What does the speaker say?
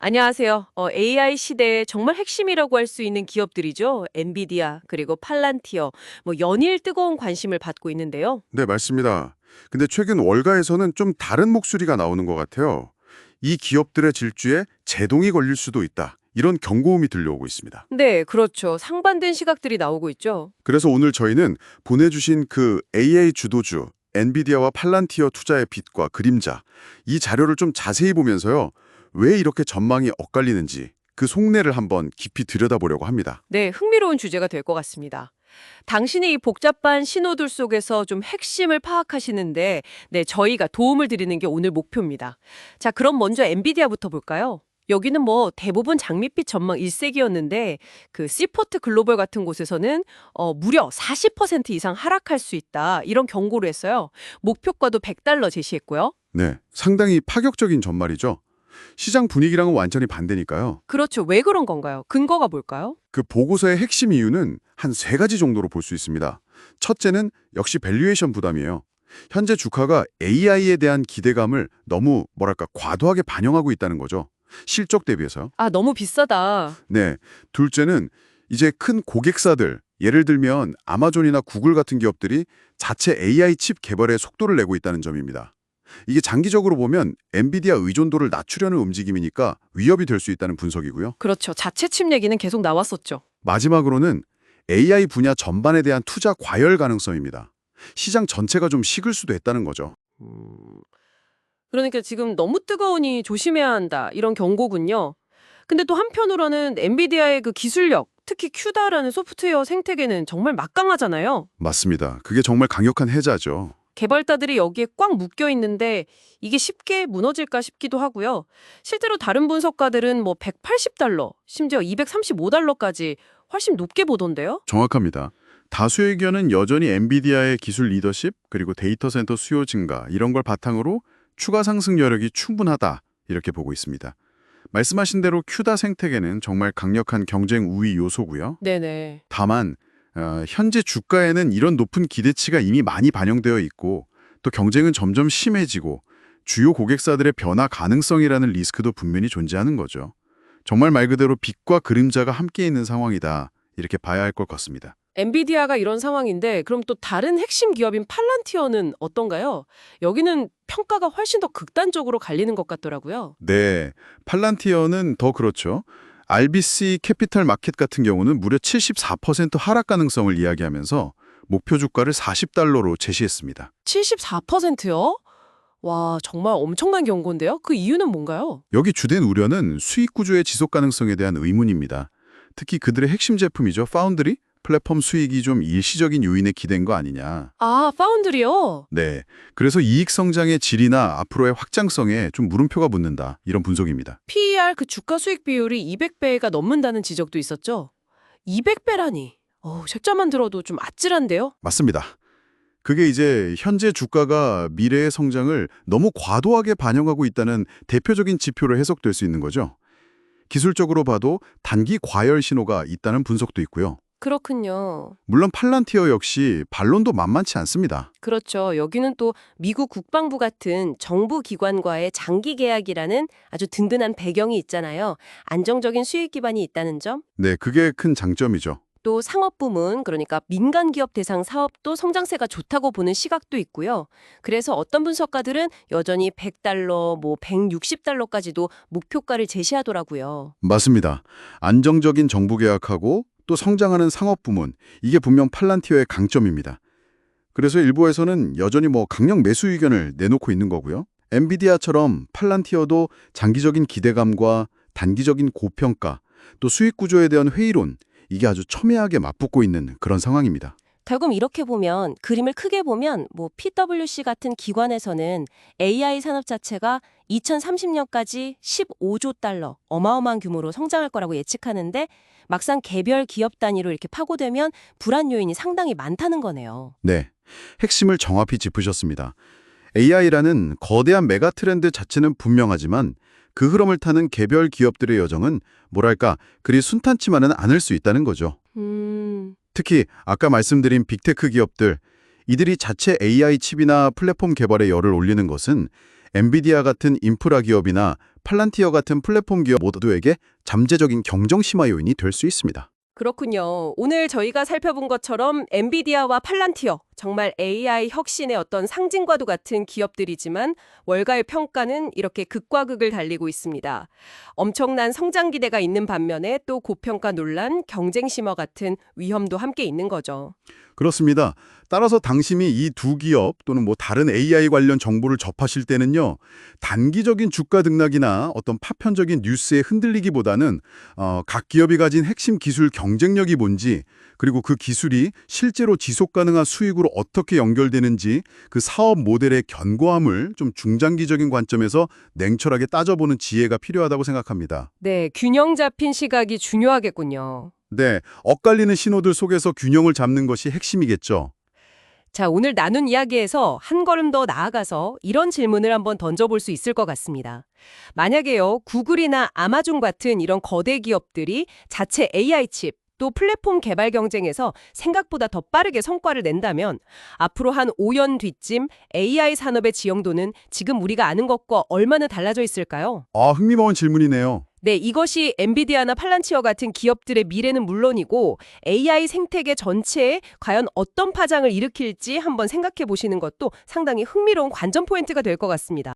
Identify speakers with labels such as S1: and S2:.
S1: 안녕하세요. AI 시대의 정말 핵심이라고 할 수 있는 기업들이죠. 엔비디아, 그리고 팔란티어, 연일 뜨거운 관심을 받고 있는데요.
S2: 네, 맞습니다. 근데 최근 월가에서는 좀 다른 목소리가 나오는 것 같아요. 이 기업들의 질주에 제동이 걸릴 수도 있다. 이런 경고음이 들려오고 있습니다.
S1: 네, 그렇죠. 상반된 시각들이 나오고 있죠.
S2: 그래서 오늘 저희는 보내주신 그 AA 주도주, 엔비디아와 팔란티어 투자의 빛과 그림자, 이 자료를 좀 자세히 보면서요. 왜 이렇게 전망이 엇갈리는지 그 속내를 한번 깊이 들여다보려고 합니다.
S1: 네, 흥미로운 주제가 될 것 같습니다. 당신이 이 복잡한 신호들 속에서 좀 핵심을 파악하시는데, 네, 저희가 도움을 드리는 게 오늘 목표입니다. 자, 그럼 먼저 엔비디아부터 볼까요? 여기는 대부분 장밋빛 전망 일색이었는데 그 시포트 글로벌 같은 곳에서는 무려 40% 이상 하락할 수 있다. 이런 경고를 했어요. 목표가도 $100 제시했고요.
S2: 네, 상당히 파격적인 전말이죠. 시장 분위기랑은 완전히 반대니까요.
S1: 그렇죠. 왜 그런 건가요? 근거가 뭘까요?
S2: 그 보고서의 핵심 이유는 한 세 가지 정도로 볼 수 있습니다. 첫째는 역시 밸류에이션 부담이에요. 현재 주가가 AI에 대한 기대감을 너무 과도하게 반영하고 있다는 거죠. 실적 대비해서요.
S1: 아, 너무 비싸다.
S2: 네. 둘째는 이제 큰 고객사들, 예를 들면 아마존이나 구글 같은 기업들이 자체 AI 칩 개발에 속도를 내고 있다는 점입니다. 이게 장기적으로 보면 엔비디아 의존도를 낮추려는 움직임이니까 위협이 될 수 있다는 분석이고요.
S1: 그렇죠. 자체 침 얘기는 계속 나왔었죠.
S2: 마지막으로는 AI 분야 전반에 대한 투자 과열 가능성입니다. 시장 전체가 좀 식을 수도 있다는 거죠.
S1: 음, 그러니까 지금 너무 뜨거우니 조심해야 한다. 이런 경고군요. 근데 또 한편으로는 엔비디아의 그 기술력, 특히 큐다라는 소프트웨어 생태계는 정말 막강하잖아요.
S2: 맞습니다. 그게 정말 강력한 해자죠.
S1: 개발자들이 여기에 꽉 묶여 있는데 이게 쉽게 무너질까 싶기도 하고요. 실제로 다른 분석가들은 $180, 심지어 $235까지 훨씬 높게 보던데요.
S2: 정확합니다. 다수의 의견은 여전히 엔비디아의 기술 리더십 그리고 데이터 센터 수요 증가 이런 걸 바탕으로 추가 상승 여력이 충분하다 이렇게 보고 있습니다. 말씀하신 대로 큐다 생태계는 정말 강력한 경쟁 우위 요소고요.
S1: 네네.
S2: 다만 현재 주가에는 이런 높은 기대치가 이미 많이 반영되어 있고 또 경쟁은 점점 심해지고 주요 고객사들의 변화 가능성이라는 리스크도 분명히 존재하는 거죠. 정말 말 그대로 빛과 그림자가 함께 있는 상황이다. 이렇게 봐야 할 것 같습니다.
S1: 엔비디아가 이런 상황인데 그럼 또 다른 핵심 기업인 팔란티어는 어떤가요? 여기는 평가가 훨씬 더 극단적으로 갈리는 것 같더라고요.
S2: 네, 팔란티어는 더 그렇죠. RBC 캐피탈 마켓 같은 경우는 무려 74% 하락 가능성을 이야기하면서 목표 주가를 $40로 제시했습니다.
S1: 74%요? 와, 정말 엄청난 경고인데요? 그 이유는 뭔가요?
S2: 여기 주된 우려는 수익 구조의 지속 가능성에 대한 의문입니다. 특히 그들의 핵심 제품이죠. 파운드리? 플랫폼 수익이 좀 일시적인 요인에 기댄 거 아니냐.
S1: 아, 파운드리요?
S2: 네, 그래서 이익 성장의 질이나 앞으로의 확장성에 좀 물음표가 붙는다. 이런 분석입니다.
S1: PER 그 주가 수익 비율이 200배가 넘는다는 지적도 있었죠? 200배라니. 책자만 들어도 좀 아찔한데요?
S2: 맞습니다. 그게 이제 현재 주가가 미래의 성장을 너무 과도하게 반영하고 있다는 대표적인 지표로 해석될 수 있는 거죠. 기술적으로 봐도 단기 과열 신호가 있다는 분석도 있고요.
S1: 그렇군요.
S2: 물론 팔란티어 역시 반론도 만만치 않습니다.
S1: 그렇죠. 여기는 또 미국 국방부 같은 정부 기관과의 장기 계약이라는 아주 든든한 배경이 있잖아요. 안정적인 수익 기반이 있다는 점.
S2: 네, 그게 큰 장점이죠.
S1: 또 상업 부문, 그러니까 민간 기업 대상 사업도 성장세가 좋다고 보는 시각도 있고요. 그래서 어떤 분석가들은 여전히 $100, $160까지도 목표가를 제시하더라고요.
S2: 맞습니다. 안정적인 정부 계약하고 또 성장하는 상업 부문, 이게 분명 팔란티어의 강점입니다. 그래서 일부에서는 여전히 강력 매수 의견을 내놓고 있는 거고요. 엔비디아처럼 팔란티어도 장기적인 기대감과 단기적인 고평가, 또 수익 구조에 대한 회의론, 이게 아주 첨예하게 맞붙고 있는 그런 상황입니다.
S1: 결국 이렇게 보면 그림을 크게 보면 PwC 같은 기관에서는 AI 산업 자체가 2030년까지 $15조 어마어마한 규모로 성장할 거라고 예측하는데 막상 개별 기업 단위로 이렇게 파고들면 불안 요인이 상당히 많다는 거네요.
S2: 네, 핵심을 정확히 짚으셨습니다. AI라는 거대한 메가 트렌드 자체는 분명하지만 그 흐름을 타는 개별 기업들의 여정은 그리 순탄치만은 않을 수 있다는 거죠. 특히 아까 말씀드린 빅테크 기업들, 이들이 자체 AI 칩이나 플랫폼 개발에 열을 올리는 것은 엔비디아 같은 인프라 기업이나 팔란티어 같은 플랫폼 기업 모두에게 잠재적인 경쟁 심화 요인이 될 수 있습니다.
S1: 그렇군요. 오늘 저희가 살펴본 것처럼 엔비디아와 팔란티어, 정말 AI 혁신의 어떤 상징과도 같은 기업들이지만 월가의 평가는 이렇게 극과 극을 달리고 있습니다. 엄청난 성장 기대가 있는 반면에 또 고평가 논란, 경쟁 심화 같은 위험도 함께 있는 거죠.
S2: 그렇습니다. 따라서 당신이 이 두 기업 또는 다른 AI 관련 정보를 접하실 때는요, 단기적인 주가 등락이나 어떤 파편적인 뉴스에 흔들리기보다는 각 기업이 가진 핵심 기술 경쟁력이 뭔지, 그리고 그 기술이 실제로 지속 가능한 수익으로 어떻게 연결되는지 그 사업 모델의 견고함을 좀 중장기적인 관점에서 냉철하게 따져보는 지혜가 필요하다고 생각합니다.
S1: 네, 균형 잡힌 시각이 중요하겠군요.
S2: 네, 엇갈리는 신호들 속에서 균형을 잡는 것이 핵심이겠죠.
S1: 자, 오늘 나눈 이야기에서 한 걸음 더 나아가서 이런 질문을 한번 던져볼 수 있을 것 같습니다. 만약에요, 구글이나 아마존 같은 이런 거대 기업들이 자체 AI 칩, 또 플랫폼 개발 경쟁에서 생각보다 더 빠르게 성과를 낸다면 앞으로 한 5년 뒤쯤 AI 산업의 지형도는 지금 우리가 아는 것과 얼마나 달라져 있을까요?
S2: 아, 흥미로운 질문이네요.
S1: 네, 이것이 엔비디아나 팔란티어 같은 기업들의 미래는 물론이고 AI 생태계 전체에 과연 어떤 파장을 일으킬지 한번 생각해 보시는 것도 상당히 흥미로운 관전 포인트가 될 것 같습니다.